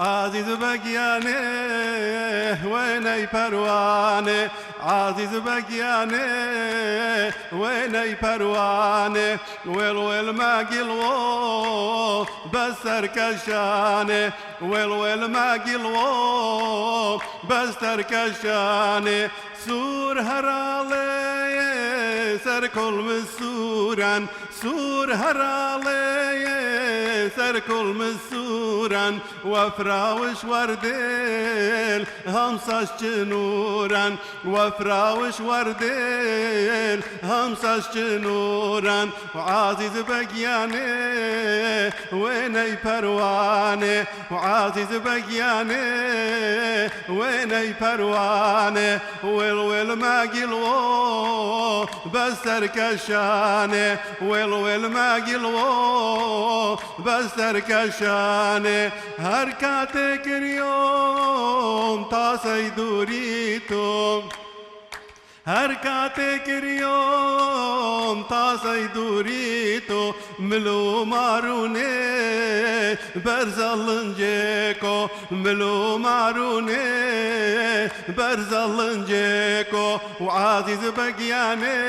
عزيز بقياني ويني پروانه عزيز بقياني ويني پروانه ويل ما قلو بسر كشانه ويل ما قلو بسر كشانه سور هرالي سر كل مسوران سور هرالي سر كل مسوران وفراوش ورديل همساش جنوران وفراوش ورديل همساش جنوران وعزيز بقياني ويني پروانه وعزيز بقياني ويني پروانه ويل ما قلو بسر كشانه ويل ما قلو بسر كشانه هركاتك اليوم تاسي دوريتم هركاتك اليوم تاسي دوريتو ملو ماروني برزلنجيكو ملو ماروني برزلنجيكو وعزيز بقياني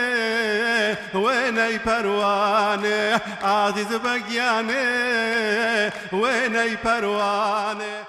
ويني پروانه عزيز بقياني ويني پروانه